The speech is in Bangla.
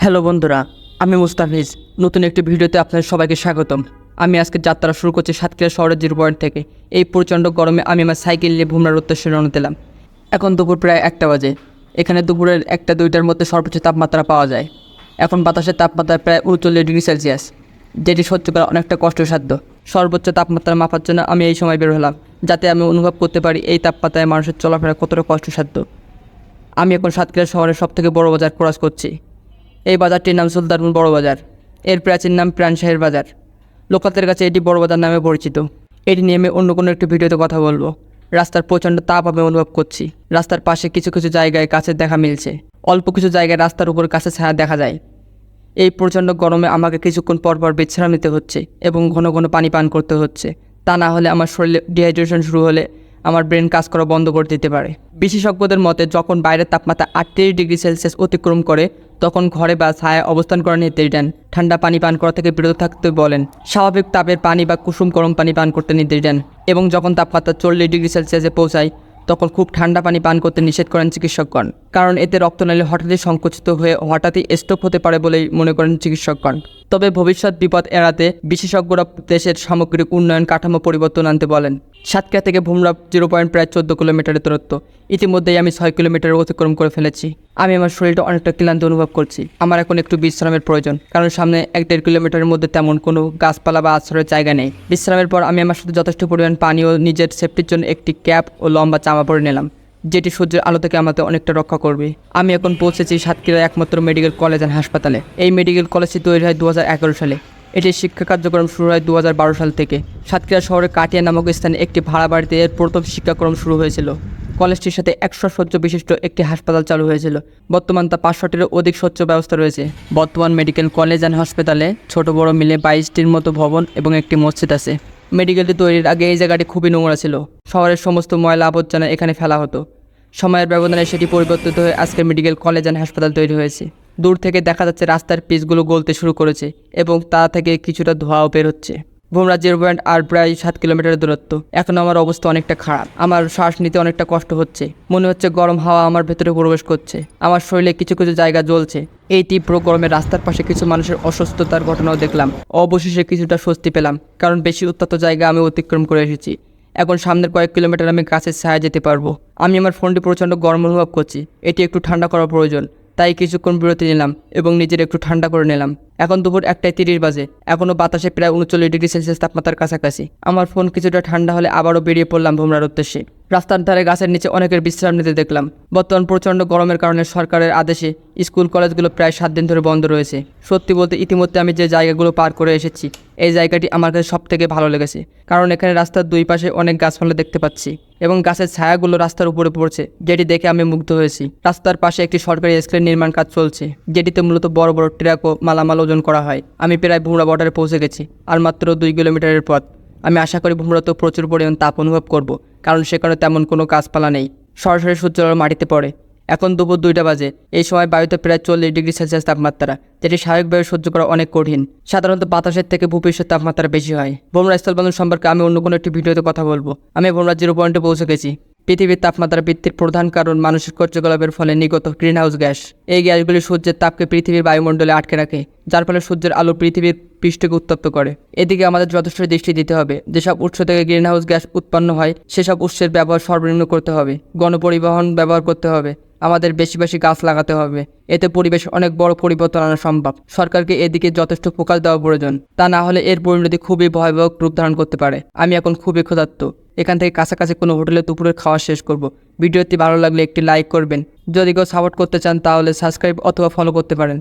হ্যালো বন্ধুরা, আমি মুস্তাফিজ। নতুন একটি ভিডিওতে আপনাদের সবাইকে স্বাগতম। আমি আজকে যাত্রা শুরু করছি সাতক্ষীরা শহরের 0 পয়েন্ট থেকে। এই প্রচণ্ড গরমে আমি আমার সাইকেল নিয়ে ভুমরার উদ্দেশ্যে রওনা দিলাম। এখন দুপুর প্রায় 1টা বাজে। এখানে দুপুরের 1টা-2টার মধ্যে সর্বোচ্চ তাপমাত্রা পাওয়া যায়। এখন বাতাসের তাপমাত্রা প্রায় 39 ডিগ্রি সেলসিয়াস, যেটি সহ্য করা অনেকটা কষ্টসাধ্য। সর্বোচ্চ তাপমাত্রা মাপার জন্য আমি এই সময় বের হলাম, যাতে আমি অনুভব করতে পারি এই তাপমাত্রায় মানুষের চলাফেরা কতটা কষ্টসাধ্য। আমি এখন সাতক্ষীরা শহরের সবথেকে বড় বাজার ক্রস করছি। এই বাজারটির নাম সুলতানপুর বড় বাজার। এর প্রাচীন নাম প্রাণশাহের বাজার। লোকালদের কাছে এটি বড় বাজার নামে পরিচিত। এটি নিয়ে আমি অন্য কোনো একটি ভিডিওতে কথা বলবো। রাস্তার প্রচণ্ড তাপ আমি অনুভব করছি। রাস্তার পাশে কিছু কিছু জায়গায় গাছের দেখা মিলছে। অল্প কিছু জায়গায় রাস্তার উপর গাছের ছায়া দেখা যায়। এই প্রচণ্ড গরমে আমাকে কিছুক্ষণ পর পর বিশ্রাম নিতে হচ্ছে এবং ঘন ঘন পানি পান করতে হচ্ছে। তা না হলে আমার শরীরে ডিহাইড্রেশন শুরু হলে আমার ব্রেন কাজ করা বন্ধ করে দিতে পারে। বিশেষজ্ঞদের মতে যখন বাইরের তাপমাত্রা 38 ডিগ্রি সেলসিয়াস অতিক্রম করে তখন ঘরে বা ছায়ায় অবস্থান করা নির্দেশ দেন। ঠান্ডা পানি পান করা থেকে বিরত থাকতে বলেন। স্বাভাবিক তাপের পানি বা কুসুম গরম পানি পান করতে নির্দেশ দেন এবং যখন তাপমাত্রা 40 ডিগ্রি সেলসিয়াসে পৌঁছায় তখন খুব ঠান্ডা পানি পান করতে নিষেধ করেন চিকিৎসকগণ। কারণ এতে রক্তনালী হঠাৎই সংকুচিত হয়ে হঠাৎই স্ট্রোক হতে পারে বলেই মনে করেন চিকিৎসকগণ। তবে ভবিষ্যৎ বিপদ এড়াতে বিশেষজ্ঞরা দেশের সামগ্রিক উন্নয়ন কাঠামো পরিবর্তন আনতে বলেন। সাতক্ষীরা থেকে ভুমরা 0 পয়েন্ট প্রায় 14 কিলোমিটারের দূরত্ব। ইতিমধ্যেই আমি 6 কিলোমিটার অতিক্রম করে ফেলেছি। আমি আমার শরীরটা অনেকটা ক্লান্ত অনুভব করছি। আমার এখন একটু বিশ্রামের প্রয়োজন, কারণ সামনে 1-1.5 কিলোমিটারের মধ্যে তেমন কোনো গাছপালা বা আশ্রয়ের জায়গা নেই। বিশ্রামের পর আমি আমার সাথে যথেষ্ট পরিমাণ পানি ও নিজের সেফটির জন্য একটি ক্যাপ ও লম্বা জামা পরে নিলাম, যেটি সূর্যের আলো থেকে আমাদের অনেকটা রক্ষা করবে। আমি এখন পৌঁছেছি সাতক্ষীরার একমাত্র মেডিকেল কলেজ অ্যান্ড হাসপাতালে। এই মেডিকেল কলেজটি তৈরি হয় 2011 সালে। এটির শিক্ষা কার্যক্রম শুরু হয় 2012 সাল থেকে। সাতক্ষীরা শহরের কাটিয়া নামক স্থানে একটি ভাড়া বাড়িতে এর প্রথম শিক্ষাক্রম শুরু হয়েছিল। কলেজটির সাথে 100 শয্যা বিশিষ্ট একটি হাসপাতাল চালু হয়েছিল। বর্তমান তা 500টিরও অধিক শয্যা ব্যবস্থা রয়েছে। বর্তমান মেডিকেল কলেজ অ্যান্ড হাসপাতালে ছোট বড় মিলে 22টির মতো ভবন এবং একটি মসজিদ আছে। মেডিকেলটি তৈরির আগে এই জায়গাটি খুবই নোংরা ছিল। শহরের সমস্ত ময়লা আবর্জনা এখানে ফেলা হতো। সময়ের ব্যবধানে সেটি পরিবর্তিত হয়ে আজকের মেডিকেল কলেজ অ্যান্ড হাসপাতাল তৈরি হয়েছে। দূর থেকে দেখা যাচ্ছে রাস্তার পিচগুলো গলতে শুরু করেছে এবং তা থেকে কিছুটা ধোঁয়াও বের হচ্ছে। ভুমরা 0 পয়েন্ট আর প্রায় 7 কিলোমিটারের দূরত্ব। এখন আমার অবস্থা অনেকটা খারাপ। আমার শ্বাস নিতে অনেকটা কষ্ট হচ্ছে। মনে হচ্ছে গরম হাওয়া আমার ভেতরে প্রবেশ করছে। আমার শরীরে কিছু কিছু জায়গা জ্বলছে। এই তীব্র গরমে রাস্তার পাশে কিছু মানুষের অসুস্থতার ঘটনাও দেখলাম। অবশেষে কিছুটা স্বস্তি পেলাম, কারণ বেশি উত্তপ্ত জায়গা আমি অতিক্রম করে এসেছি। এখন সামনের কয়েক কিলোমিটার আমি গাছের ছায়া যেতে পারবো। আমি আমার ফোনটি প্রচণ্ড গরম অনুভব করছি। এটি একটু ঠান্ডা করা প্রয়োজন, তাই কিছুক্ষণ বিরতি নিলাম এবং নিজের একটু ঠান্ডা করে নিলাম। এখন দুপুর 1টা 30 বাজে। এখনও বাতাসে প্রায় 39 ডিগ্রি সেলসিয়াস তাপমাত্রার কাছাকাছি। আমার ফোন কিছুটা ঠান্ডা হলে আবারও বেরিয়ে পড়লাম ভুমরার উদ্দেশ্যে। রাস্তার ধারে গাছের নিচে অনেকের বিশ্রাম নিতে দেখলাম। বর্তমান প্রচণ্ড গরমের কারণে সরকারের আদেশে স্কুল কলেজগুলো প্রায় 7 দিন ধরে বন্ধ রয়েছে। সত্যি বলতে ইতিমধ্যে আমি যে জায়গাগুলো পার করে এসেছি, এই জায়গাটি আমার কাছে সবথেকে ভালো লেগেছে, কারণ এখানে রাস্তার দুই পাশে অনেক গাছপালা দেখতে পাচ্ছি এবং গাছের ছায়াগুলো রাস্তার উপরে পড়ছে, যেটি দেখে আমি মুগ্ধ হয়েছি। রাস্তার পাশে একটি সরকারি স্কুলের নির্মাণ কাজ চলছে, যেটিতে মূলত বড় বড় ট্রাক ও মালামাল ওজন করা হয়। আমি প্রায় ভুমরা বর্ডারে পৌঁছে গেছি। আর মাত্র 2 কিলোমিটারের পথ। আমি আশা করি ভুমরাতেও প্রচুর পরিমাণ তাপ অনুভব করব, কারণ সেখানে তেমন কোনো গাছপালা নেই। সরাসরি সূর্যালোক মাটিতে পড়ে। এখন দুপুর 2টা বাজে। এই সময় বায়ুতে প্রায় 40 ডিগ্রি সেলসিয়াস তাপমাত্রা, যেটি স্বাভাবিকভাবে সহ্য করা অনেক কঠিন। সাধারণত বাতাসের থেকে ভূপৃষ্ঠের তাপমাত্রা বেশি হয়। ভুমরা স্থলবন্দর সম্পর্কে আমি অন্য কোনো একটি ভিডিওতে কথা বলবো। আমি ভুমরা 0 পয়েন্টে পৌঁছে গেছি। পৃথিবীর তাপমাত্রা বৃদ্ধির প্রধান কারণ মানুষের কার্যকলাপের ফলে নির্গত গ্রিনহাউস গ্যাস। এই গ্যাসগুলি সূর্যের তাপকে পৃথিবীর বায়ুমণ্ডলে আটকে রাখে, যার ফলে সূর্যের আলো পৃথিবীর পৃষ্ঠকে উত্তপ্ত করে। এদিকে আমাদের যথেষ্ট দৃষ্টি দিতে হবে। যেসব উৎস থেকে গ্রিনহাউস গ্যাস উৎপন্ন হয় সেসব উৎসের ব্যবহার সর্বনিম্ন করতে হবে। গণপরিবহন ব্যবহার করতে হবে। আমাদের বেশি বেশি গাছ লাগাতে হবে। এতে পরিবেশ অনেক বড় পরিবর্তন আনা সম্ভব। সরকারকে এদিকে যথেষ্ট ফোকাস দেওয়া প্রয়োজন, তা না হলে এর পরিণতি খুবই ভয়াবহ রূপ ধারণ করতে পারে। আমি এখন খুবই ক্ষুধার্ত। এখান থেকে কাছাকাছি কোনো হোটেলে দুপুরের খাওয়া শেষ করব। ভিডিওটি ভালো লাগলে একটি লাইক করবেন। যদি কেউ সাপোর্ট করতে চান তাহলে সাবস্ক্রাইব অথবা ফলো করতে পারেন।